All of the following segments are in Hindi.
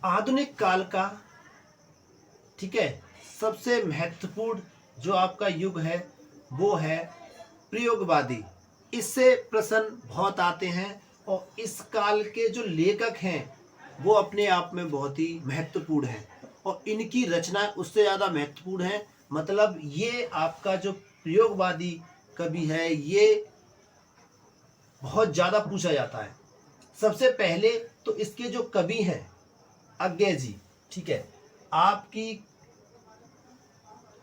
आधुनिक काल का, ठीक है, सबसे महत्वपूर्ण जो आपका युग है वो है प्रयोगवादी। इससे प्रश्न बहुत आते हैं और इस काल के जो लेखक हैं वो अपने आप में बहुत ही महत्वपूर्ण हैं और इनकी रचना उससे ज़्यादा महत्वपूर्ण है। मतलब ये आपका जो प्रयोगवादी कवि है ये बहुत ज़्यादा पूछा जाता है। सबसे पहले तो इसके जो कवि हैं अज्ञे जी, ठीक है,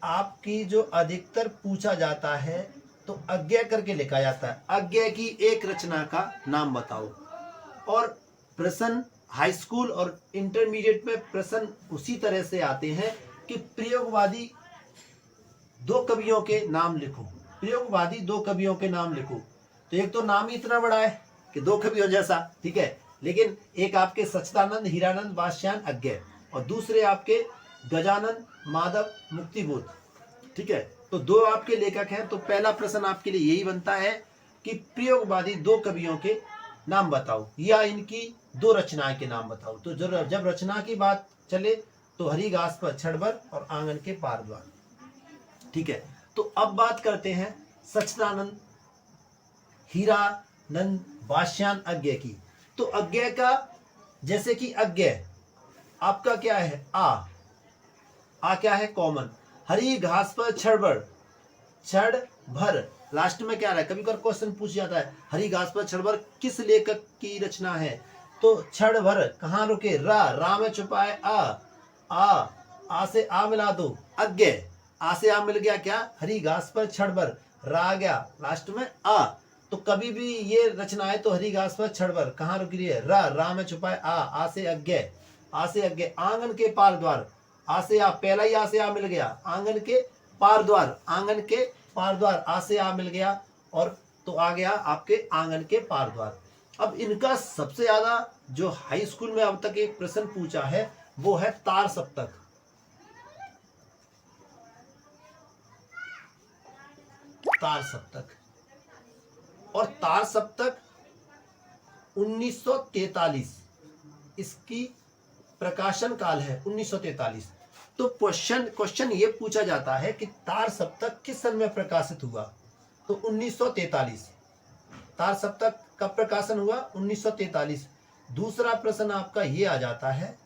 आपकी जो अधिकतर पूछा जाता है तो अज्ञे करके लिखा जाता है, अज्ञे की एक रचना का नाम बताओ। और प्रश्न हाई स्कूल और इंटरमीडिएट में प्रश्न उसी तरह से आते हैं कि प्रयोगवादी दो कवियों के नाम लिखो, प्रयोगवादी दो कवियों के नाम लिखो। तो एक तो नाम ही इतना बड़ा है कि दो कवियों जैसा, ठीक है, लेकिन एक आपके सच्चिदानंद हीरानंद वात्स्यायन अज्ञे और दूसरे आपके गजानन माधव मुक्तिबोध, ठीक है। तो दो आपके लेखक हैं। तो पहला प्रश्न आपके लिए यही बनता है कि प्रयोगवादी दो कवियों के नाम बताओ या इनकी दो रचनाएं के नाम बताओ। तो जब रचना की बात चले तो हरी घास पर छड़बर और आंगन के पार द्वार, ठीक है। तो अब बात करते हैं सच्चिदानंद हीरानंद वात्स्यायन अज्ञे की। तो अज्ञे का, जैसे कि अज्ञे आपका क्या है, आ क्या है, कॉमन। हरी घास पर छड़बर, छड़ भर, लास्ट में क्या रहा है, कभी कभी क्वेश्चन पूछ जाता है हरी घास पर छड़बर किस लेखक की रचना है। तो छड़ भर कहाँ रुके, रा में छुपा है आ से आ मिला दो, अज्ञे, आ से आ मिल गया क्या, हरी घास पर छड़बर, रा आ गया लास्ट में आ। तो कभी भी ये रचना है तो हरी घास पर छड़बर कहाँ रुक रही है, रा में छुपा है आ से अज्ञे, आ से अज्ञे। आंगन के पार द्वार, आ से आ, पहला ही आ से आ मिल गया, आंगन के पार द्वार, आंगन के पार द्वार, आ से आ मिल गया और तो आ गया आपके आंगन के पार द्वार। अब इनका सबसे ज्यादा जो हाई स्कूल में अब तक एक प्रश्न पूछा है वो है तार सप्तक। तार सप्तक, और तार सप्तक 1943 इसकी प्रकाशन काल है, 1943। तो क्वेश्चन ये पूछा जाता है कि तार सप्तक किस सन में प्रकाशित हुआ। तो 1943 तार सप्तक कब प्रकाशन हुआ, 1943। दूसरा प्रश्न आपका ये आ जाता है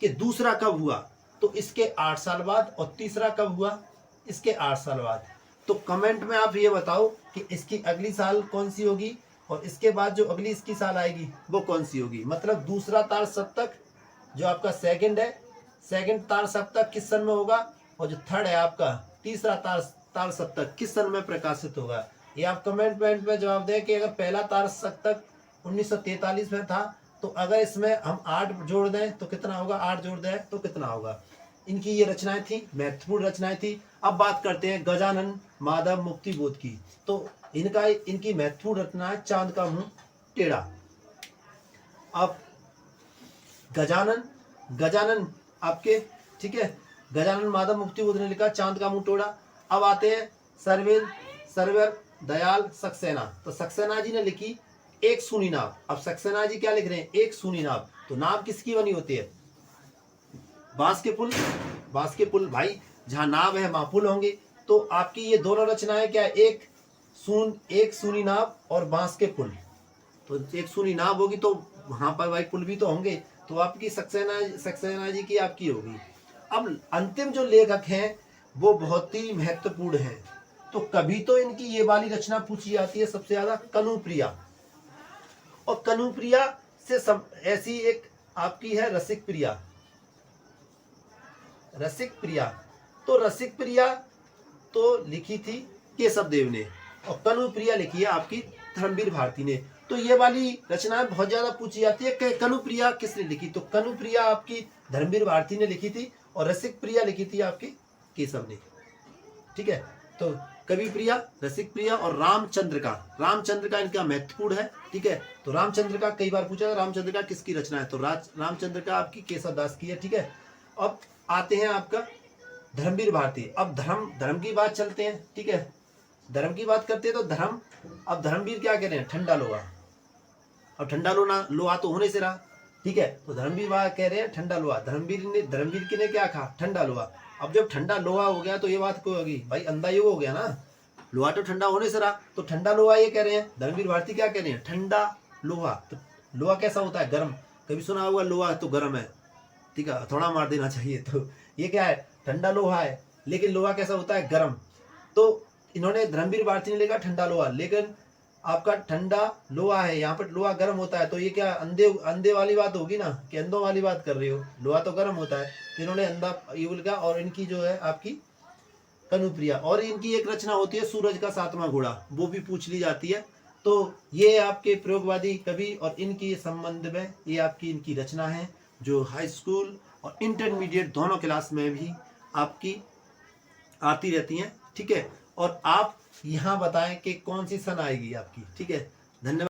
कि दूसरा कब हुआ, तो इसके 8 साल बाद। और तीसरा कब हुआ, इसके 8 साल बाद। तो कमेंट में आप ये बताओ कि इसकी अगली साल कौन सी होगी और इसके बाद जो अगली इसकी साल आएगी वो कौन सी होगी। मतलब दूसरा तार सप्तक जो आपका सेकंड तार सप्तक किस सन में होगा और जो थर्ड है आपका तीसरा तार सप्तक किस सन में प्रकाशित होगा। ये आप कमेंट में जवाब दें कि अगर पहला तार सप्तक 1943 में था तो अगर इसमें हम 8 जोड़ दें तो कितना होगा, 8 जोड़ दें तो कितना होगा। इनकी ये रचनाएं थी, महत्वपूर्ण रचनाएं थी। अब बात करते हैं गजानन माधव मुक्तिबोध की। तो इनकी महत्वपूर्ण रचना है चांद का मुंह टेढ़ा। अब गजानन आपके, ठीक है, गजानन माधव मुक्तिबोध ने लिखा चांद का मुंह टेढ़ा। अब आते हैं सर्वेर दयाल सक्सेना। तो सक्सेना जी ने लिखी एक सूनी नाव। अब सक्सेना जी क्या लिख रहे हैं, एक सूनी नाव। तो नाव किसकी बनी होती है, बांस के पुल भाई, जहां नाव है वहां पुल होंगे। तो आपकी ये दोनों रचनाएं क्या है, एक सूनी नाव और बांस के पुल। तो एक सूनी नाव होगी तो वहां पर भाई पुल भी तो होंगे। तो आपकी सक्सेना जी की आपकी होगी। अब अंतिम जो लेखक हैं वो बहुत ही महत्वपूर्ण है। तो कभी तो इनकी ये वाली रचना पूछी जाती है सबसे ज्यादा, कनुप्रिया। और कनुप्रिया से ऐसी एक आपकी है रसिक प्रिया। तो रसिक प्रिया तो लिखी थी केशव देव ने और कनुप्रिया लिखी है आपकी धर्मवीर भारती ने। तो ये वाली रचनाएं बहुत ज्यादा पूछी जाती है कि कनुप्रिया किसने लिखी। तो कनुप्रिया आपकी धर्मवीर भारती ने लिखी थी और रसिक प्रिया लिखी थी आपकी केशव ने, ठीक है। तो कवि प्रिया, रसिक प्रिया और रामचंद्र का इनका महत्वपूर्ण है, ठीक है। तो रामचंद्र का कई बार पूछा, रामचंद्र का किसकी रचना है, तो रामचंद्र का आपकी केशव दास की है, ठीक है। अब आते हैं आपका धर्मवीर भारती। अब धर्म की बात चलते हैं, ठीक है, धर्म की बात करते हैं। तो अब धर्मवीर क्या कह रहे हैं, ठंडा लोहा। अब ठंडा लोहा तो होने से रहा, ठीक है। तो धर्मवीर वहां कह रहे हैं ठंडा लोहा, धर्मवीर की ने क्या कहा, ठंडा लोहा। अब जब ठंडा लोहा हो गया तो ये बात क्यों होगी भाई, अंधा युग हो गया ना, लोहा तो ठंडा होने से रहा, तो ठंडा लोहा ये कह रहे हैं। धर्मवीर भारती क्या कह रहे हैं, ठंडा लोहा। तो लोहा कैसा होता है, गर्म। कभी सुना होगा लोहा तो गर्म है, ठीक है, थोड़ा मार देना चाहिए। तो ये क्या है, ठंडा लोहा है, लेकिन लोहा कैसा होता है, गर्म। तो इन्होंने धर्मवीर भारती ने लिखा ठंडा लोहा, लेकिन आपका ठंडा लोहा है, यहाँ पर लोहा गर्म होता है, तो ये क्या अंधे अंधे वाली बात होगी ना, कि अंधों वाली बात कर रहे हो, लोहा तो गर्म होता है। तो इन्होंने अंधा ये लिखा। और इनकी जो है आपकी कनुप्रिया, और इनकी एक रचना होती है सूरज का सातवां घोड़ा, वो भी पूछ ली जाती है। तो ये आपके प्रयोगवादी कवि और इनके संबंध में ये आपकी इनकी रचना है, जो हाई स्कूल और इंटरमीडिएट दोनों क्लास में भी आपकी आती रहती हैं, ठीक है। और आप यहाँ बताएं कि कौन सी सन आएगी आपकी, ठीक है। धन्यवाद।